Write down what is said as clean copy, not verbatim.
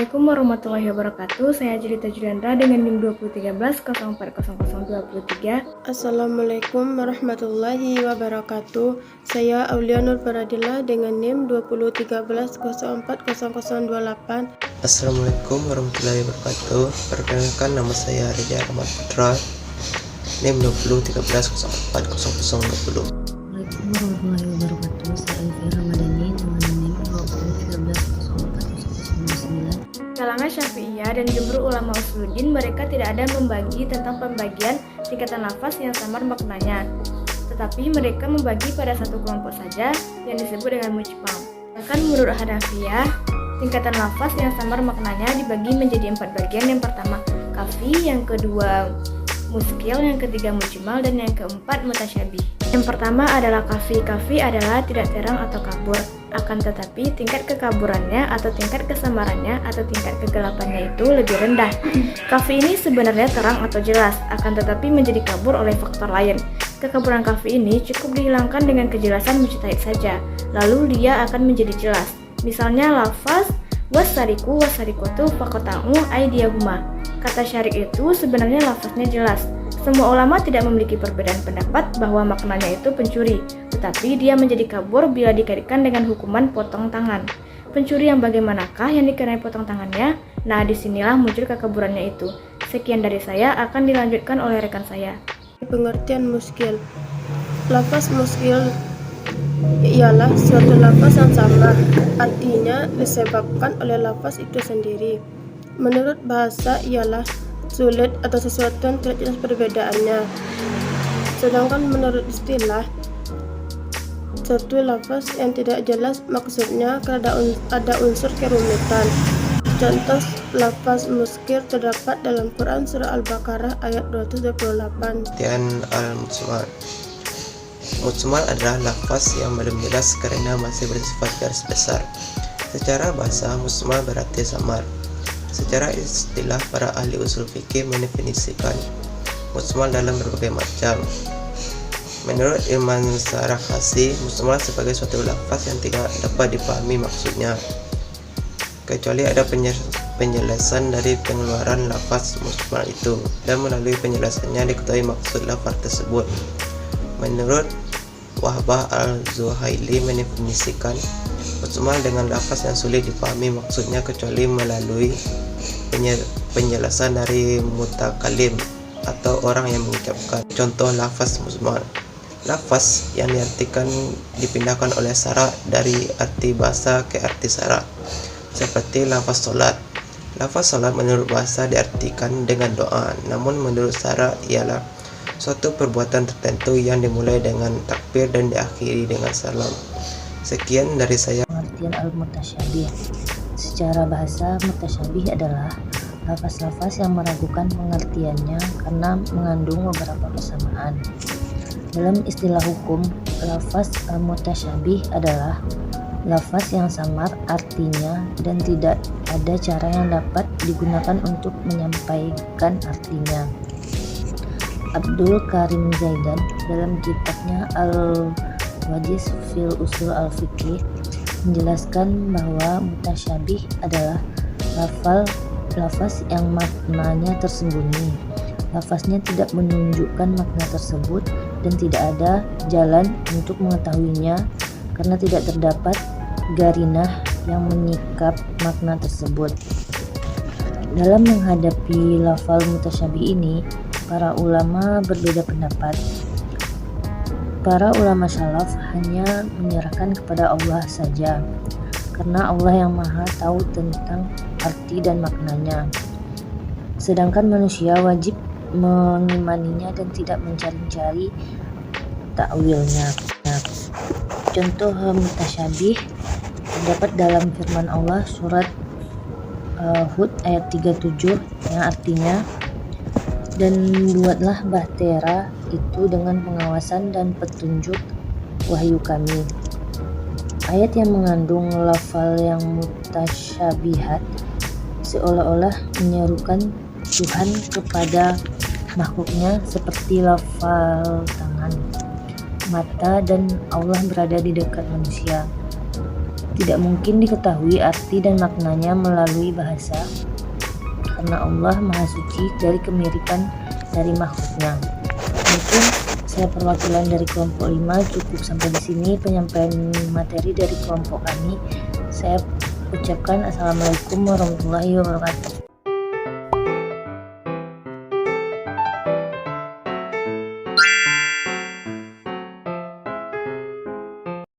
Assalamualaikum warahmatullahi wabarakatuh. Saya Jelita Juliandra dengan NIM 2013-040023. Assalamualaikum warahmatullahi wabarakatuh. Saya Aulia Nur Faradila dengan NIM 2013-040028. Assalamualaikum warahmatullahi wabarakatuh. Perkenalkan, nama saya Reza Ahmad Putra, NIM 2013-040020. Assalamualaikum warahmatullahi wabarakatuh. Saya Elvira Ramadhani dengan NIM 2013-040029. Kalangan Syafi'iyah dan jumhur ulama Usuluddin, mereka tidak ada membagi tentang pembagian tingkatan lafaz yang samar maknanya, tetapi mereka membagi pada satu kelompok saja yang disebut dengan mujmal. Bahkan menurut Hanafiyah, tingkatan lafaz yang samar maknanya dibagi menjadi 4 bagian. Yang pertama kafi, yang kedua muskil, yang ketiga mujmal, dan yang keempat mutasyabih. Yang pertama adalah kafi. Kafi adalah tidak terang atau kabur, akan tetapi tingkat kekaburannya atau tingkat kesamarannya atau tingkat kegelapannya itu lebih rendah. Kafi ini sebenarnya terang atau jelas, akan tetapi menjadi kabur oleh faktor lain. Kekaburan kafi ini cukup dihilangkan dengan kejelasan mujtahid saja, lalu dia akan menjadi jelas. Misalnya lafaz wasariku wasarikotu fakota'u aydiyahuma. Kata syarik itu sebenarnya lafaznya jelas. Semua ulama tidak memiliki perbedaan pendapat bahwa maknanya itu pencuri, tetapi dia menjadi kabur bila dikaitkan dengan hukuman potong tangan. Pencuri yang bagaimanakah yang dikenai potong tangannya? Nah, disinilah muncul kekaburannya itu. Sekian dari saya, akan dilanjutkan oleh rekan saya. Pengertian muskil. Lafaz muskil ialah suatu lafaz yang samar, artinya disebabkan oleh lafaz itu sendiri. Menurut bahasa ialah sulit atau sesuatu yang tidak jelas perbedaannya. Sedangkan menurut istilah, satu lafaz yang tidak jelas maksudnya karena ada unsur kerumitan. Contoh lafaz muskil terdapat dalam Quran surah Al-Baqarah ayat 228. Pengertian al-mujmal. Mujmal adalah lafaz yang belum jelas karena masih bersifat garis besar. Secara bahasa, mujmal berarti samar. Secara istilah, para ahli usul fikih mendefinisikan mujmal dalam berbagai macam. Menurut Imam Sarakhsi, mujmal sebagai suatu lafaz yang tidak dapat dipahami maksudnya, kecuali ada penjelasan dari pengeluaran lafaz mujmal itu, dan melalui penjelasannya diketahui maksud lafaz tersebut. Menurut Wahbah al-Zuhaili mendefinisikan mujmal dengan lafaz yang sulit dipahami maksudnya kecuali melalui penjelasan dari mutakalim atau orang yang mengucapkan. Contoh lafaz mujmal: lafaz yang diartikan dipindahkan oleh syarak dari arti bahasa ke arti syarak, seperti lafaz salat. Lafaz salat menurut bahasa diartikan dengan doa, namun menurut syarak ialah suatu perbuatan tertentu yang dimulai dengan takbir dan diakhiri dengan salam. Sekian dari saya. Pengertian al-mutasyabih. Secara bahasa, mutasyabih adalah lafaz-lafaz yang meragukan pengertiannya karena mengandung beberapa persamaan. Dalam istilah hukum, lafaz al-mutasyabih adalah lafaz yang samar artinya dan tidak ada cara yang dapat digunakan untuk menyampaikan artinya. Abdul Karim Zaidan dalam kitabnya Al-Wajiz fil Usul Al-Fiqih menjelaskan bahwa mutasyabih adalah lafaz yang maknanya tersembunyi. Lafaznya tidak menunjukkan makna tersebut dan tidak ada jalan untuk mengetahuinya karena tidak terdapat garinah yang menyikap makna tersebut. Dalam menghadapi lafal mutasyabih ini, para ulama berbeda pendapat. Para ulama salaf hanya menyerahkan kepada Allah saja, karena Allah yang maha tahu tentang arti dan maknanya. Sedangkan manusia wajib mengimaninya dan tidak mencari-cari takwilnya. Contoh mutasyabih terdapat dalam firman Allah surat Hud ayat 37 yang artinya, dan buatlah bahtera itu dengan pengawasan dan petunjuk wahyu kami. Ayat yang mengandung lafal yang mutasyabihat seolah-olah menyerukan Tuhan kepada makhluknya seperti lafal tangan, mata, dan Allah berada di dekat manusia. tidak mungkin diketahui arti dan maknanya melalui bahasa, karena Allah Maha Suci dari kemiripan dari makhluknya. Mungkin saya perwakilan dari kelompok 5 cukup sampai di sini penyampaian materi dari kelompok kami. Saya ucapkan Assalamualaikum warahmatullahi wabarakatuh.